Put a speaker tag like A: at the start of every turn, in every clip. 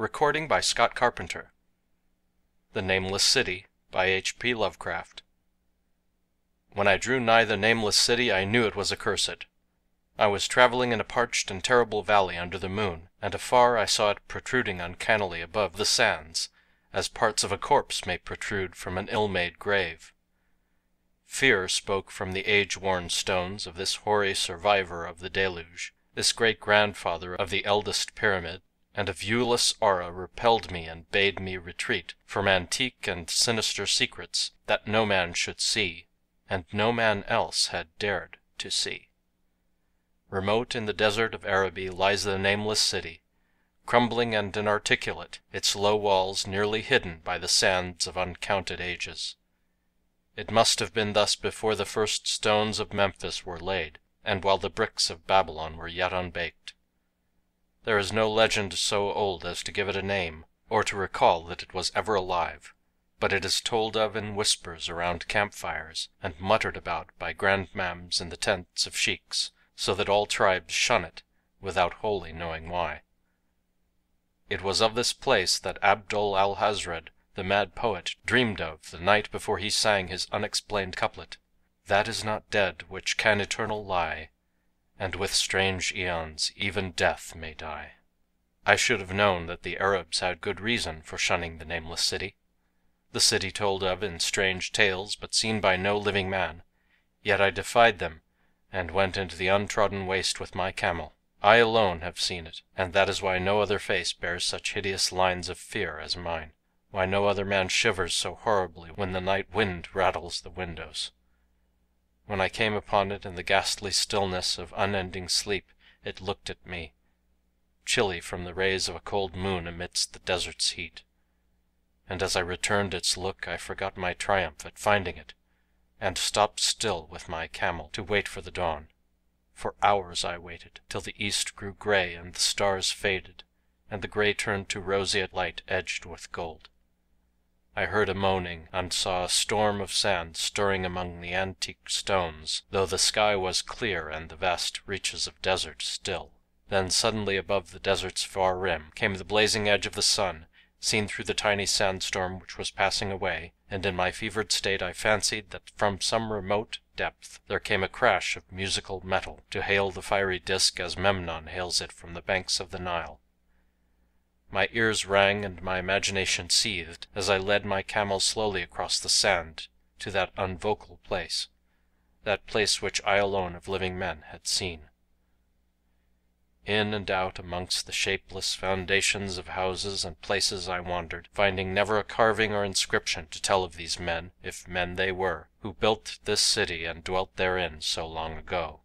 A: Recording by Scott Carpenter. The Nameless City by H.P. Lovecraft. When I drew nigh the Nameless City, I knew it was accursed. I was traveling in a parched and terrible valley under the moon, and afar I saw it protruding uncannily above the sands, as parts of a corpse may protrude from an ill-made grave. Fear spoke from the age-worn stones of this hoary survivor of the deluge, this great-grandfather of the eldest pyramid, and a viewless aura repelled me and bade me retreat from antique and sinister secrets that no man should see, and no man else had dared to see. Remote in the desert of Araby lies the Nameless City, crumbling and inarticulate, its low walls nearly hidden by the sands of uncounted ages. It must have been thus before the first stones of Memphis were laid, and while the bricks of Babylon were yet unbaked. There is no legend so old as to give it a name, or to recall that it was ever alive, but it is told of in whispers around campfires, and muttered about by grandmams in the tents of sheiks, so that all tribes shun it, without wholly knowing why. It was of this place that Abdul al-Hazred, the mad poet, dreamed of the night before he sang his unexplained couplet, "That is not dead which can eternal lie, and with strange aeons even death may die." I should have known that the Arabs had good reason for shunning the Nameless City, the city told of in strange tales but seen by no living man, yet I defied them and went into the untrodden waste with my camel. I alone have seen it, and that is why no other face bears such hideous lines of fear as mine, why no other man shivers so horribly when the night wind rattles the windows. When I came upon it in the ghastly stillness of unending sleep, it looked at me, chilly from the rays of a cold moon amidst the desert's heat. And as I returned its look, I forgot my triumph at finding it, and stopped still with my camel to wait for the dawn. For hours I waited, till the east grew gray and the stars faded, and the gray turned to roseate light edged with gold. I heard a moaning, and saw a storm of sand stirring among the antique stones, though the sky was clear and the vast reaches of desert still. Then suddenly above the desert's far rim came the blazing edge of the sun, seen through the tiny sandstorm which was passing away, and in my fevered state I fancied that from some remote depth there came a crash of musical metal to hail the fiery disk as Memnon hails it from the banks of the Nile. My ears rang and my imagination seethed as I led my camel slowly across the sand to that unvocal place, that place which I alone of living men had seen. In and out amongst the shapeless foundations of houses and places I wandered, finding never a carving or inscription to tell of these men, if men they were, who built this city and dwelt therein so long ago.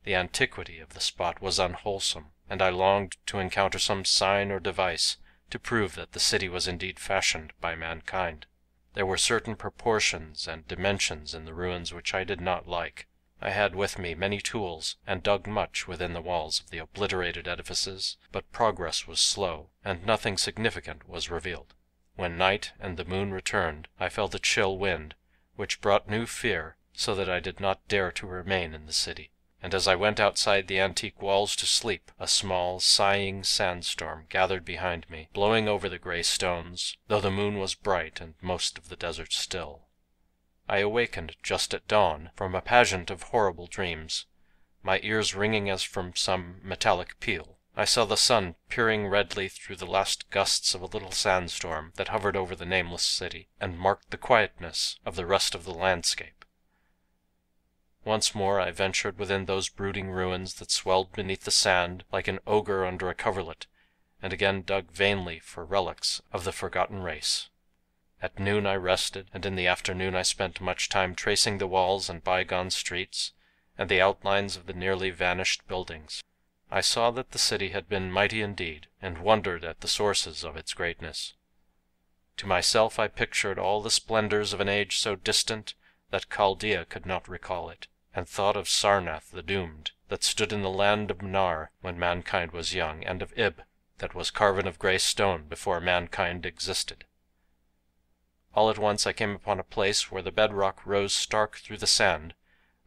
A: The antiquity of the spot was unwholesome, and I longed to encounter some sign or device to prove that the city was indeed fashioned by mankind. There were certain proportions and dimensions in the ruins which I did not like. I had with me many tools, and dug much within the walls of the obliterated edifices, but progress was slow, and nothing significant was revealed. When night and the moon returned, I felt a chill wind, which brought new fear, so that I did not dare to remain in the city. And as I went outside the antique walls to sleep, a small, sighing sandstorm gathered behind me, blowing over the gray stones, though the moon was bright and most of the desert still. I awakened just at dawn from a pageant of horrible dreams, my ears ringing as from some metallic peal. I saw the sun peering redly through the last gusts of a little sandstorm that hovered over the Nameless City, and marked the quietness of the rest of the landscape. Once more I ventured within those brooding ruins that swelled beneath the sand like an ogre under a coverlet, and again dug vainly for relics of the forgotten race. At noon I rested, and in the afternoon I spent much time tracing the walls and bygone streets, and the outlines of the nearly vanished buildings. I saw that the city had been mighty indeed, and wondered at the sources of its greatness. To myself I pictured all the splendors of an age so distant that Chaldea could not recall it, and thought of Sarnath the Doomed, that stood in the land of Mnar when mankind was young, and of Ib, that was carven of grey stone before mankind existed. All at once I came upon a place where the bedrock rose stark through the sand,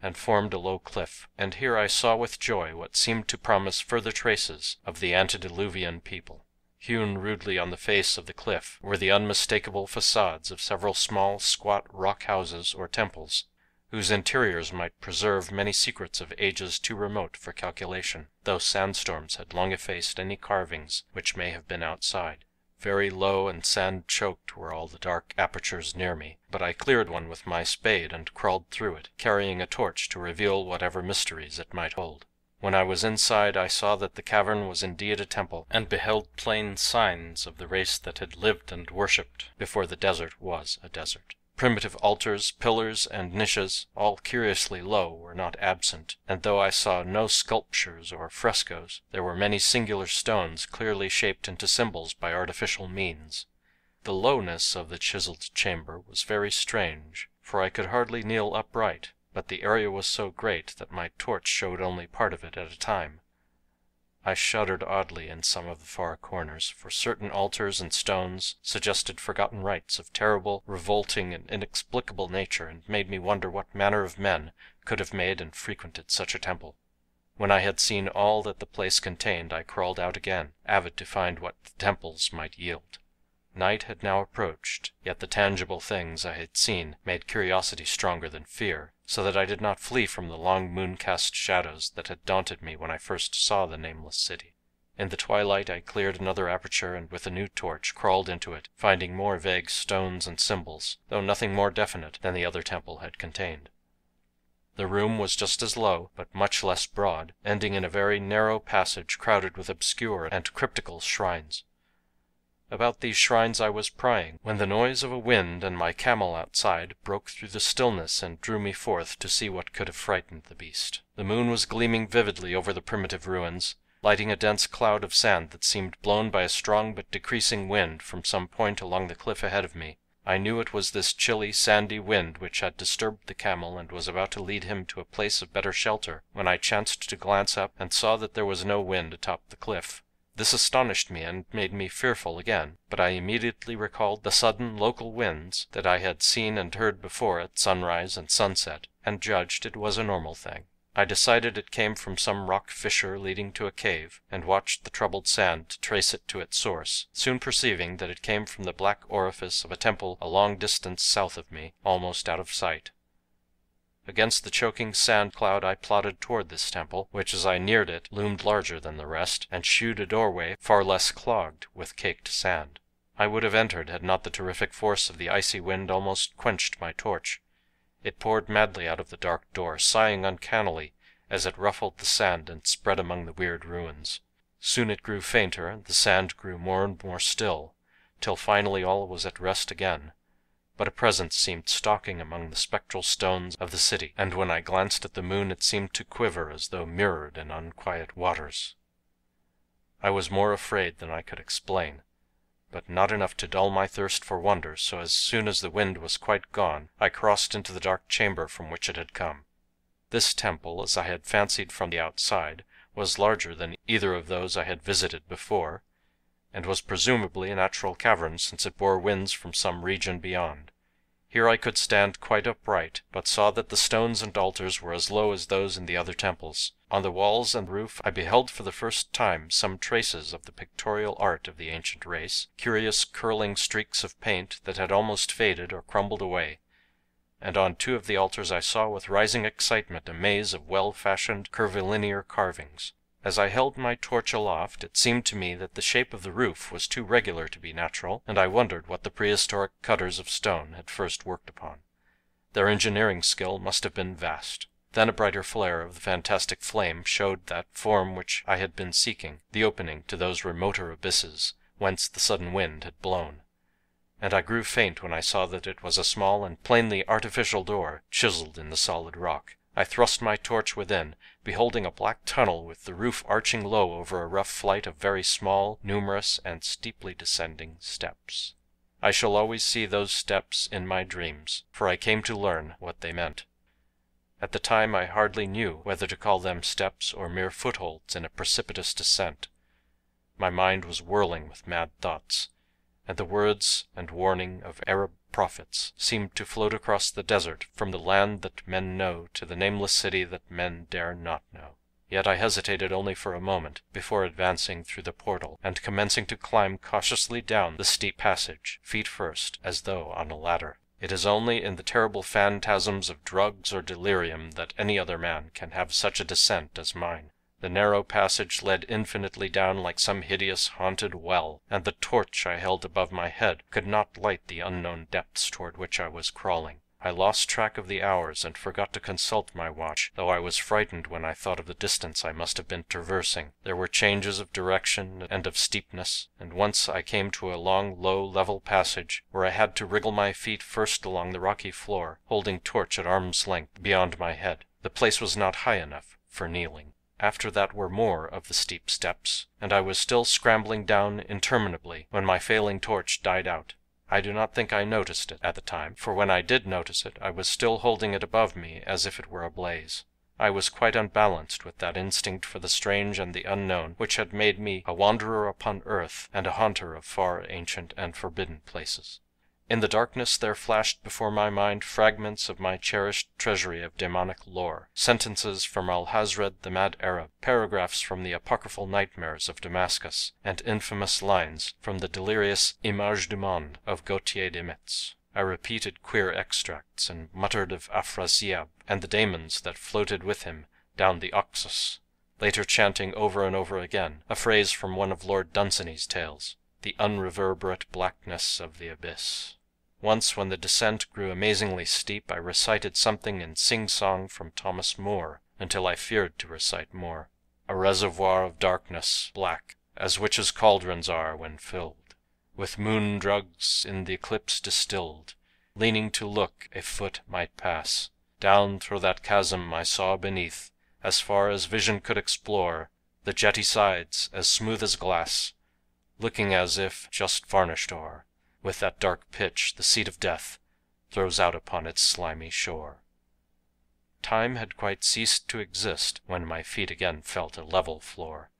A: and formed a low cliff, and here I saw with joy what seemed to promise further traces of the antediluvian people. Hewn rudely on the face of the cliff were the unmistakable facades of several small, squat rock houses or temples, whose interiors might preserve many secrets of ages too remote for calculation, though sandstorms had long effaced any carvings which may have been outside. Very low and sand-choked were all the dark apertures near me, but I cleared one with my spade and crawled through it, carrying a torch to reveal whatever mysteries it might hold. When I was inside I saw that the cavern was indeed a temple, and beheld plain signs of the race that had lived and worshipped before the desert was a desert. Primitive altars, pillars, and niches, all curiously low, were not absent, and though I saw no sculptures or frescoes, there were many singular stones clearly shaped into symbols by artificial means. The lowness of the chiseled chamber was very strange, for I could hardly kneel upright, but the area was so great that my torch showed only part of it at a time. I shuddered oddly in some of the far corners, for certain altars and stones suggested forgotten rites of terrible, revolting, and inexplicable nature, and made me wonder what manner of men could have made and frequented such a temple. When I had seen all that the place contained, I crawled out again, avid to find what the temples might yield. Night had now approached, yet the tangible things I had seen made curiosity stronger than fear, so that I did not flee from the long moon-cast shadows that had daunted me when I first saw the Nameless City. In the twilight I cleared another aperture and with a new torch crawled into it, finding more vague stones and symbols, though nothing more definite than the other temple had contained. The room was just as low, but much less broad, ending in a very narrow passage crowded with obscure and cryptical shrines. About these shrines I was prying, when the noise of a wind and my camel outside broke through the stillness and drew me forth to see what could have frightened the beast. The moon was gleaming vividly over the primitive ruins, lighting a dense cloud of sand that seemed blown by a strong but decreasing wind from some point along the cliff ahead of me. I knew it was this chilly, sandy wind which had disturbed the camel and was about to lead him to a place of better shelter, when I chanced to glance up and saw that there was no wind atop the cliff. This astonished me and made me fearful again, but I immediately recalled the sudden local winds that I had seen and heard before at sunrise and sunset, and judged it was a normal thing. I decided it came from some rock fissure leading to a cave, and watched the troubled sand to trace it to its source, soon perceiving that it came from the black orifice of a temple a long distance south of me, almost out of sight. Against the choking sand cloud I plodded toward this temple, which as I neared it loomed larger than the rest, and shewed a doorway far less clogged with caked sand. I would have entered had not the terrific force of the icy wind almost quenched my torch. It poured madly out of the dark door, sighing uncannily as it ruffled the sand and spread among the weird ruins. Soon it grew fainter, and the sand grew more and more still, till finally all was at rest again. But a presence seemed stalking among the spectral stones of the city, and when I glanced at the moon it seemed to quiver as though mirrored in unquiet waters. I was more afraid than I could explain, but not enough to dull my thirst for wonder, so as soon as the wind was quite gone, I crossed into the dark chamber from which it had come. This temple, as I had fancied from the outside, was larger than either of those I had visited before, and was presumably a natural cavern since it bore winds from some region beyond. Here I could stand quite upright, but saw that the stones and altars were as low as those in the other temples. On the walls and roof I beheld for the first time some traces of the pictorial art of the ancient race, curious curling streaks of paint that had almost faded or crumbled away, and on two of the altars I saw with rising excitement a maze of well-fashioned curvilinear carvings. As I held my torch aloft, it seemed to me that the shape of the roof was too regular to be natural, and I wondered what the prehistoric cutters of stone had first worked upon. Their engineering skill must have been vast. Then a brighter flare of the fantastic flame showed that form which I had been seeking, the opening to those remoter abysses whence the sudden wind had blown. And I grew faint when I saw that it was a small and plainly artificial door, chiseled in the solid rock. I thrust my torch within, beholding a black tunnel with the roof arching low over a rough flight of very small, numerous, and steeply descending steps. I shall always see those steps in my dreams, for I came to learn what they meant. At the time I hardly knew whether to call them steps or mere footholds in a precipitous descent. My mind was whirling with mad thoughts, and the words and warning of Arab prophets seemed to float across the desert from the land that men know to the nameless city that men dare not know. Yet I hesitated only for a moment before advancing through the portal and commencing to climb cautiously down the steep passage, feet first, as though on a ladder. It is only in the terrible phantasms of drugs or delirium that any other man can have such a descent as mine. The narrow passage led infinitely down like some hideous haunted well, and the torch I held above my head could not light the unknown depths toward which I was crawling. I lost track of the hours and forgot to consult my watch, though I was frightened when I thought of the distance I must have been traversing. There were changes of direction and of steepness, and once I came to a long, low, level passage where I had to wriggle my feet first along the rocky floor, holding torch at arm's length beyond my head. The place was not high enough for kneeling. After that were more of the steep steps, and I was still scrambling down interminably when my failing torch died out. I do not think I noticed it at the time, for when I did notice it I was still holding it above me as if it were ablaze. I was quite unbalanced with that instinct for the strange and the unknown which had made me a wanderer upon earth and a haunter of far, ancient, and forbidden places. In the darkness there flashed before my mind fragments of my cherished treasury of demonic lore, sentences from Alhazred the Mad Arab, paragraphs from the apocryphal nightmares of Damascus, and infamous lines from the delirious Images du Monde of Gautier de Metz. I repeated queer extracts and muttered of Afrasiab and the daemons that floated with him down the Oxus, later chanting over and over again a phrase from one of Lord Dunsany's tales, the unreverberate blackness of the abyss. Once, when the descent grew amazingly steep, I recited something in sing-song from Thomas Moore, until I feared to recite more. A reservoir of darkness, black, as witches' cauldrons are when filled, with moon drugs in the eclipse distilled. Leaning to look, a foot might pass. Down through that chasm I saw beneath, as far as vision could explore, the jetty sides as smooth as glass, looking as if just varnished o'er, with that dark pitch the seat of death throws out upon its slimy shore. Time had quite ceased to exist when my feet again felt a level floor,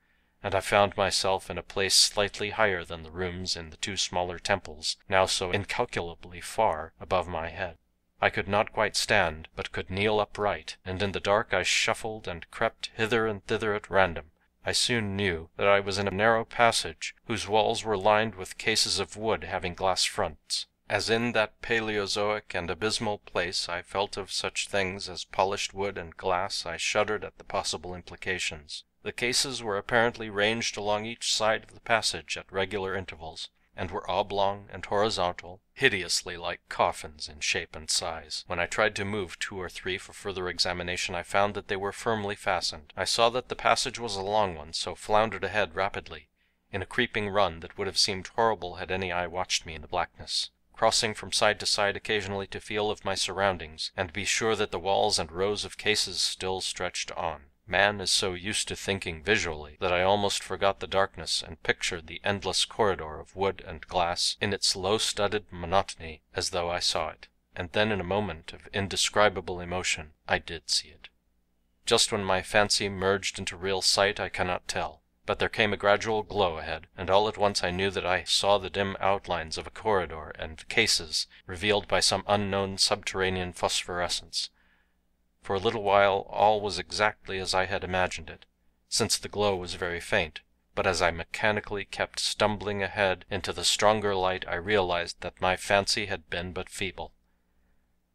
A: and I found myself in a place slightly higher than the rooms in the two smaller temples now so incalculably far above my head. I could not quite stand, but could kneel upright, and in the dark I shuffled and crept hither and thither at random. I soon knew that I was in a narrow passage whose walls were lined with cases of wood having glass fronts. As in that Paleozoic and abysmal place I felt of such things as polished wood and glass, I shuddered at the possible implications. The cases were apparently ranged along each side of the passage at regular intervals, and were oblong and horizontal, hideously like coffins in shape and size. When I tried to move two or three for further examination I found that they were firmly fastened. I saw that the passage was a long one, so floundered ahead rapidly, in a creeping run that would have seemed horrible had any eye watched me in the blackness, crossing from side to side occasionally to feel of my surroundings, and be sure that the walls and rows of cases still stretched on. Man is so used to thinking visually that I almost forgot the darkness and pictured the endless corridor of wood and glass in its low-studded monotony as though I saw it. And then in a moment of indescribable emotion I did see it. Just when my fancy merged into real sight I cannot tell, but there came a gradual glow ahead, and all at once I knew that I saw the dim outlines of a corridor and cases revealed by some unknown subterranean phosphorescence. For a little while all was exactly as I had imagined it, since the glow was very faint, but as I mechanically kept stumbling ahead into the stronger light I realized that my fancy had been but feeble.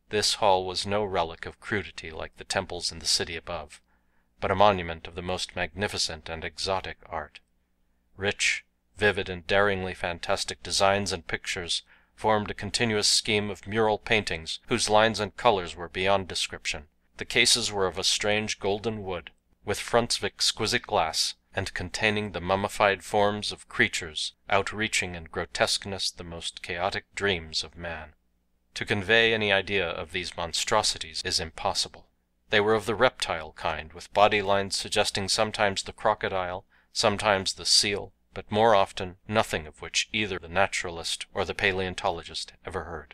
A: This hall was no relic of crudity like the temples in the city above, but a monument of the most magnificent and exotic art. Rich, vivid, and daringly fantastic designs and pictures formed a continuous scheme of mural paintings whose lines and colors were beyond description. The cases were of a strange golden wood, with fronts of exquisite glass, and containing the mummified forms of creatures outreaching in grotesqueness the most chaotic dreams of man. To convey any idea of these monstrosities is impossible. They were of the reptile kind, with body lines suggesting sometimes the crocodile, sometimes the seal, but more often nothing of which either the naturalist or the paleontologist ever heard.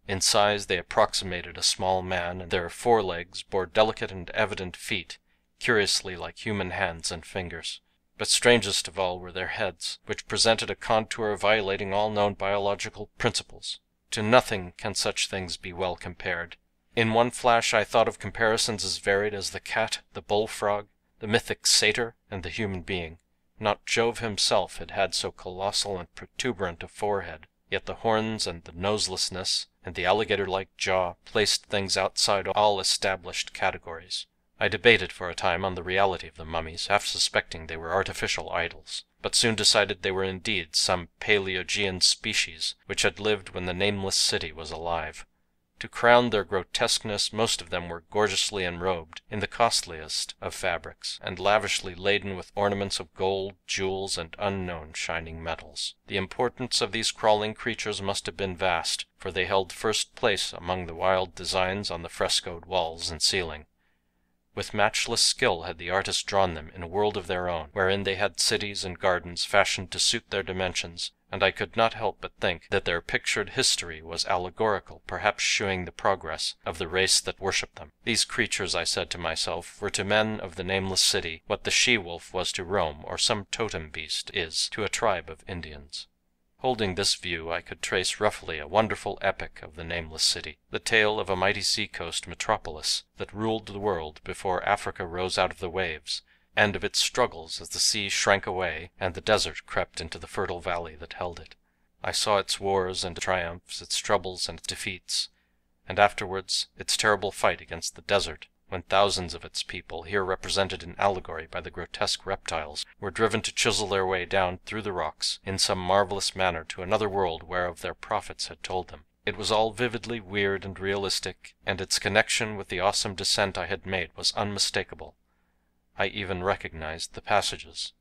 A: In size they approximated a small man, and their forelegs bore delicate and evident feet, curiously like human hands and fingers. But strangest of all were their heads, which presented a contour violating all known biological principles. To nothing can such things be well compared. In one flash I thought of comparisons as varied as the cat, the bullfrog, the mythic satyr and the human being. Not Jove himself had had so colossal and protuberant a forehead, yet the horns and the noselessness and the alligator-like jaw placed things outside all established categories. I debated for a time on the reality of the mummies, half suspecting they were artificial idols, but soon decided they were indeed some Paleogean species which had lived when the Nameless City was alive. To crown their grotesqueness, most of them were gorgeously enrobed in the costliest of fabrics, and lavishly laden with ornaments of gold, jewels, and unknown shining metals. The importance of these crawling creatures must have been vast, for they held first place among the wild designs on the frescoed walls and ceiling. With matchless skill had the artist drawn them in a world of their own, wherein they had cities and gardens fashioned to suit their dimensions, and I could not help but think that their pictured history was allegorical, perhaps shewing the progress of the race that worshipped them. These creatures, I said to myself, were to men of the Nameless City what the she-wolf was to Rome, or some totem beast is to a tribe of Indians. Holding this view, I could trace roughly a wonderful epic of the Nameless City, the tale of a mighty seacoast metropolis that ruled the world before Africa rose out of the waves, and of its struggles as the sea shrank away and the desert crept into the fertile valley that held it. I saw its wars and triumphs, its troubles and defeats, and afterwards its terrible fight against the desert, when thousands of its people, here represented in allegory by the grotesque reptiles, were driven to chisel their way down through the rocks in some marvelous manner to another world whereof their prophets had told them. It was all vividly weird and realistic, and its connection with the awesome descent I had made was unmistakable. I even recognized the passages.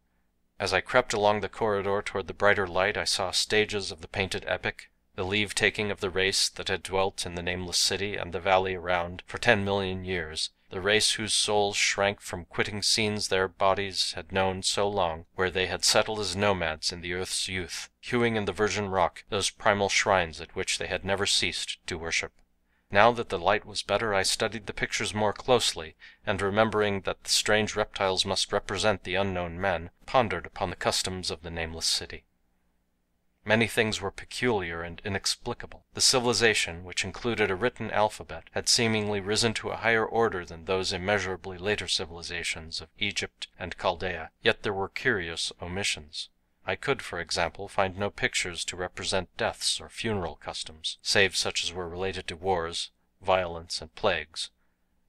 A: As I crept along the corridor toward the brighter light, I saw stages of the painted epic, the leave-taking of the race that had dwelt in the Nameless City and the valley around for 10 million years, the race whose souls shrank from quitting scenes their bodies had known so long, where they had settled as nomads in the earth's youth, hewing in the virgin rock those primal shrines at which they had never ceased to worship. Now that the light was better, I studied the pictures more closely, and remembering that the strange reptiles must represent the unknown men, pondered upon the customs of the Nameless City. Many things were peculiar and inexplicable. The civilization, which included a written alphabet, had seemingly risen to a higher order than those immeasurably later civilizations of Egypt and Chaldea, yet there were curious omissions. I could, for example, find no pictures to represent deaths or funeral customs, save such as were related to wars, violence, and plagues,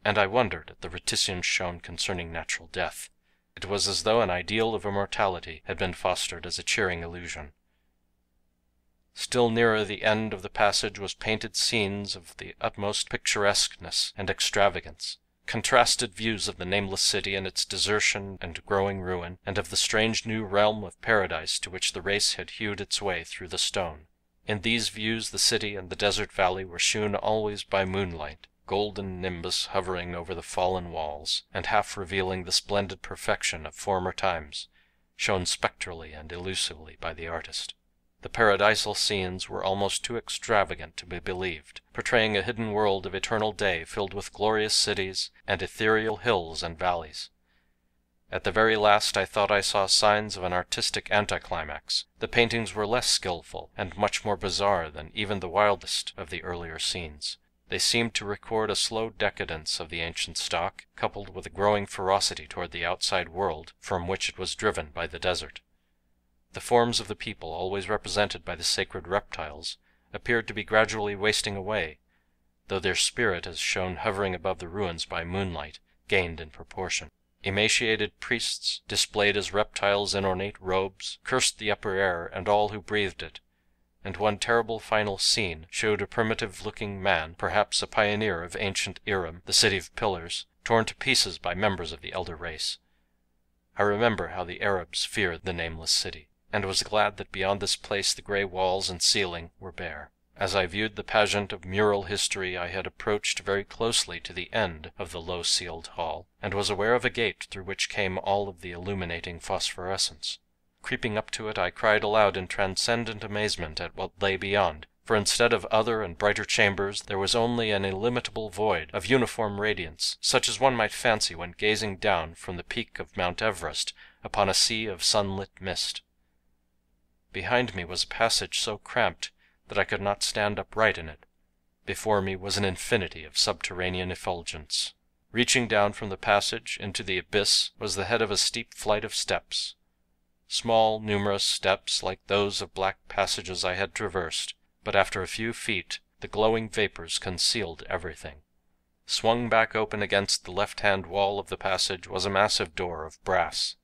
A: and I wondered at the reticence shown concerning natural death. It was as though an ideal of immortality had been fostered as a cheering illusion. Still nearer the end of the passage was painted scenes of the utmost picturesqueness and extravagance, contrasted views of the Nameless City and its desertion and growing ruin, and of the strange new realm of paradise to which the race had hewed its way through the stone. In these views the city and the desert valley were shewn always by moonlight, golden nimbus hovering over the fallen walls, and half revealing the splendid perfection of former times, shown spectrally and elusively by the artist. The paradisal scenes were almost too extravagant to be believed, portraying a hidden world of eternal day filled with glorious cities and ethereal hills and valleys. At the very last I thought I saw signs of an artistic anticlimax. The paintings were less skillful and much more bizarre than even the wildest of the earlier scenes. They seemed to record a slow decadence of the ancient stock, coupled with a growing ferocity toward the outside world from which it was driven by the desert. The forms of the people, always represented by the sacred reptiles, appeared to be gradually wasting away, though their spirit, as shown hovering above the ruins by moonlight, gained in proportion. Emaciated priests, displayed as reptiles in ornate robes, cursed the upper air and all who breathed it, and one terrible final scene showed a primitive-looking man, perhaps a pioneer of ancient Irem, the city of pillars, torn to pieces by members of the elder race. I remember how the Arabs feared the Nameless City, and was glad that beyond this place the gray walls and ceiling were bare. As I viewed the pageant of mural history I had approached very closely to the end of the low-ceiled hall, and was aware of a gate through which came all of the illuminating phosphorescence. Creeping up to it I cried aloud in transcendent amazement at what lay beyond, for instead of other and brighter chambers there was only an illimitable void of uniform radiance, such as one might fancy when gazing down from the peak of Mount Everest upon a sea of sunlit mist. Behind me was a passage so cramped that I could not stand upright in it. Before me was an infinity of subterranean effulgence. Reaching down from the passage into the abyss was the head of a steep flight of steps. Small, numerous steps like those of black passages I had traversed, but after a few feet the glowing vapors concealed everything. Swung back open against the left-hand wall of the passage was a massive door of brass,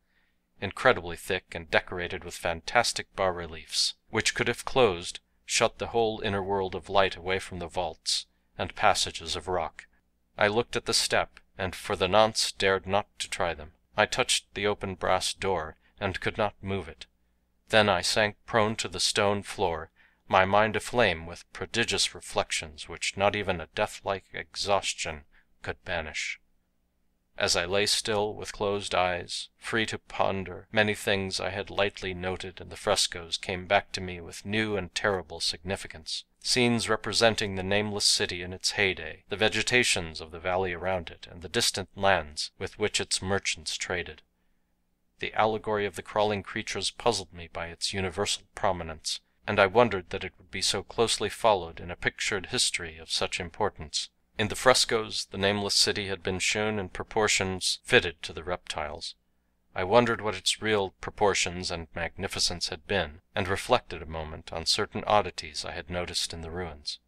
A: incredibly thick and decorated with fantastic bas-reliefs, which could, if closed, shut the whole inner world of light away from the vaults and passages of rock. I looked at the step, and for the nonce dared not to try them. I touched the open brass door, and could not move it. Then I sank prone to the stone floor, my mind aflame with prodigious reflections which not even a death-like exhaustion could banish. As I lay still with closed eyes, free to ponder, many things I had lightly noted in the frescoes came back to me with new and terrible significance. Scenes representing the Nameless City in its heyday, the vegetations of the valley around it, and the distant lands with which its merchants traded. The allegory of the crawling creatures puzzled me by its universal prominence, and I wondered that it would be so closely followed in a pictured history of such importance. In the frescoes, the Nameless City had been shown in proportions fitted to the reptiles. I wondered what its real proportions and magnificence had been, and reflected a moment on certain oddities I had noticed in the ruins.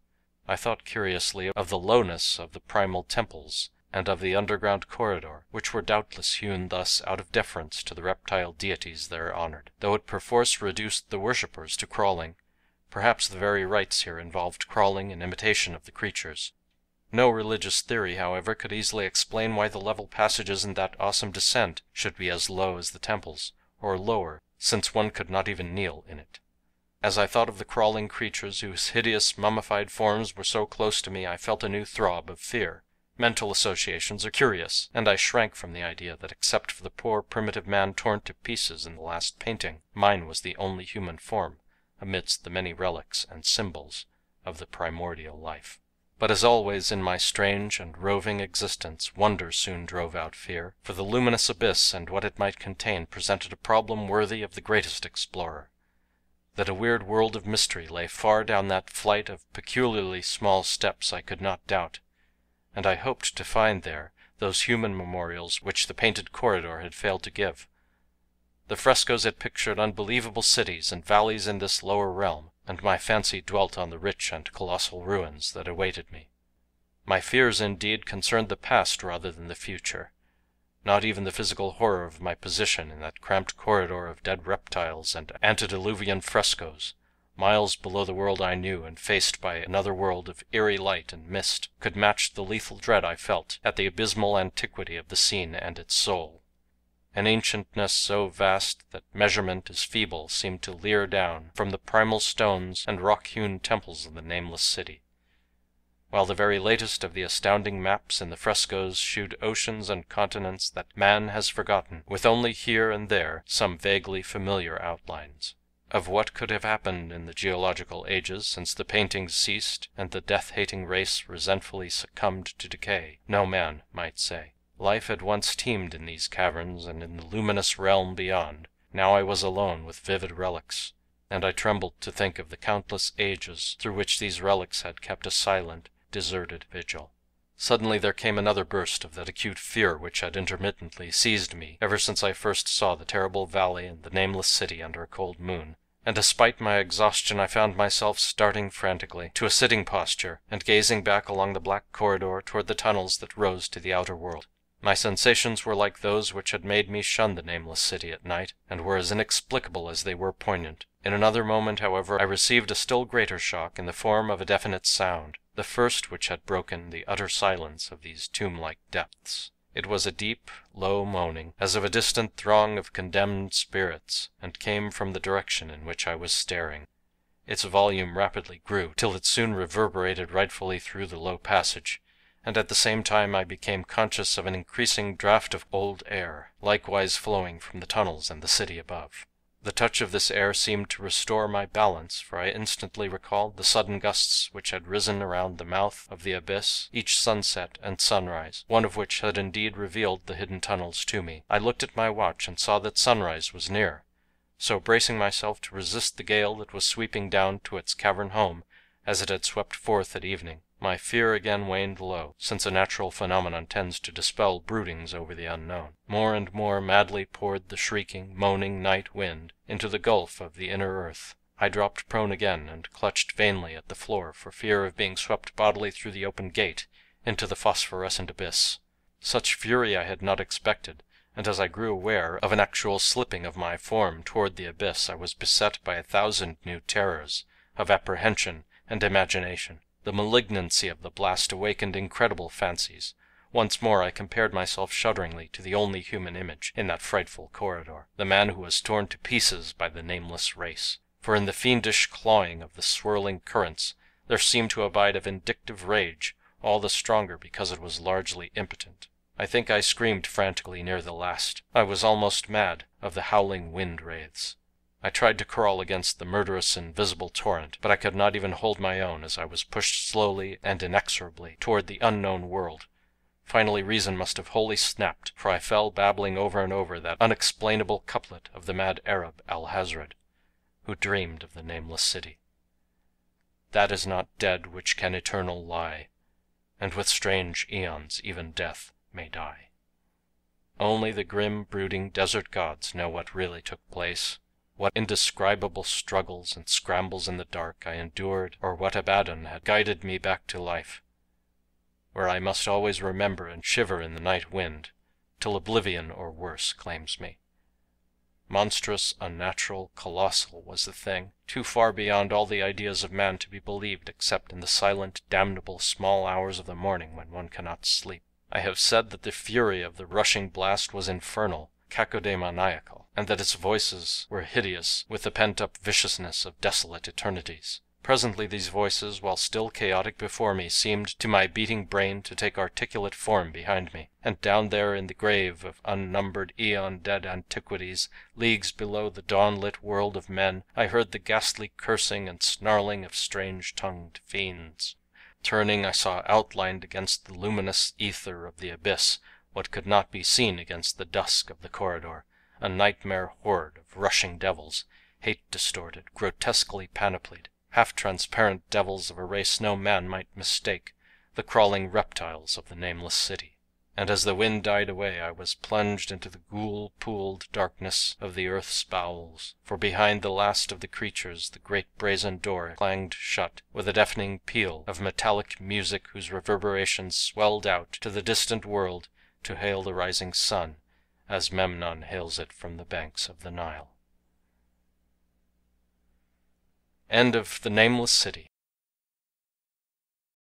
A: I thought curiously of the lowness of the primal temples, and of the underground corridor, which were doubtless hewn thus out of deference to the reptile deities there honored, though it perforce reduced the worshippers to crawling. Perhaps the very rites here involved crawling in imitation of the creatures. No religious theory, however, could easily explain why the level passages in that awesome descent should be as low as the temples, or lower, since one could not even kneel in it. As I thought of the crawling creatures whose hideous mummified forms were so close to me, I felt a new throb of fear. Mental associations are curious, and I shrank from the idea that except for the poor primitive man torn to pieces in the last painting, mine was the only human form amidst the many relics and symbols of the primordial life. But as always in my strange and roving existence, wonder soon drove out fear, for the luminous abyss and what it might contain presented a problem worthy of the greatest explorer. That a weird world of mystery lay far down that flight of peculiarly small steps I could not doubt, and I hoped to find there those human memorials which the painted corridor had failed to give. The frescoes had pictured unbelievable cities and valleys in this lower realm, and my fancy dwelt on the rich and colossal ruins that awaited me. My fears indeed concerned the past rather than the future. Not even the physical horror of my position in that cramped corridor of dead reptiles and antediluvian frescoes, miles below the world I knew and faced by another world of eerie light and mist, could match the lethal dread I felt at the abysmal antiquity of the scene and its soul. An ancientness so vast that measurement is feeble seemed to leer down from the primal stones and rock-hewn temples of the Nameless City, while the very latest of the astounding maps in the frescoes shewed oceans and continents that man has forgotten, with only here and there some vaguely familiar outlines. Of what could have happened in the geological ages since the paintings ceased and the death-hating race resentfully succumbed to decay, no man might say. Life had once teemed in these caverns and in the luminous realm beyond. Now I was alone with vivid relics, and I trembled to think of the countless ages through which these relics had kept a silent, deserted vigil. Suddenly there came another burst of that acute fear which had intermittently seized me ever since I first saw the terrible valley and the Nameless City under a cold moon, and despite my exhaustion I found myself starting frantically to a sitting posture and gazing back along the black corridor toward the tunnels that rose to the outer world. My sensations were like those which had made me shun the Nameless City at night, and were as inexplicable as they were poignant. In another moment, however, I received a still greater shock in the form of a definite sound, the first which had broken the utter silence of these tomb-like depths. It was a deep, low moaning, as of a distant throng of condemned spirits, and came from the direction in which I was staring. Its volume rapidly grew, till it soon reverberated rightfully through the low passage, and at the same time I became conscious of an increasing draught of old air, likewise flowing from the tunnels and the city above. The touch of this air seemed to restore my balance, for I instantly recalled the sudden gusts which had risen around the mouth of the abyss each sunset and sunrise, one of which had indeed revealed the hidden tunnels to me. I looked at my watch and saw that sunrise was near, so bracing myself to resist the gale that was sweeping down to its cavern home as it had swept forth at evening, My fear again waned low, since a natural phenomenon tends to dispel broodings over the unknown. More and more madly poured the shrieking, moaning night wind into the gulf of the inner earth. I dropped prone again and clutched vainly at the floor for fear of being swept bodily through the open gate into the phosphorescent abyss. Such fury I had not expected, and as I grew aware of an actual slipping of my form toward the abyss I was beset by 1,000 new terrors of apprehension and imagination. The malignancy of the blast awakened incredible fancies. Once more I compared myself shudderingly to the only human image in that frightful corridor, the man who was torn to pieces by the nameless race. For in the fiendish clawing of the swirling currents there seemed to abide a vindictive rage, all the stronger because it was largely impotent. I think I screamed frantically near the last. I was almost mad of the howling wind wraiths. I tried to crawl against the murderous invisible torrent, but I could not even hold my own as I was pushed slowly and inexorably toward the unknown world. Finally reason must have wholly snapped, for I fell babbling over and over that unexplainable couplet of the mad Arab Alhazred, who dreamed of the nameless city. That is not dead which can eternal lie, and with strange eons even death may die. Only the grim, brooding desert gods know what really took place, what indescribable struggles and scrambles in the dark I endured, or what Abaddon had guided me back to life, where I must always remember and shiver in the night wind, till oblivion or worse claims me. Monstrous, unnatural, colossal was the thing, too far beyond all the ideas of man to be believed except in the silent, damnable small hours of the morning when one cannot sleep. I have said that the fury of the rushing blast was infernal, cacodemoniacal, and that its voices were hideous with the pent-up viciousness of desolate eternities. Presently these voices, while still chaotic before me, seemed to my beating brain to take articulate form behind me, and down there in the grave of unnumbered eon-dead antiquities, leagues below the dawn-lit world of men, I heard the ghastly cursing and snarling of strange-tongued fiends. Turning, I saw outlined against the luminous ether of the abyss what could not be seen against the dusk of the corridor, a nightmare horde of rushing devils, hate-distorted, grotesquely panoplied, half-transparent devils of a race no man might mistake, the crawling reptiles of the nameless city. And as the wind died away I was plunged into the ghoul-pooled darkness of the earth's bowels, for behind the last of the creatures the great brazen door clanged shut with a deafening peal of metallic music whose reverberations swelled out to the distant world to hail the rising sun as Memnon hails it from the banks of the Nile. End of The Nameless City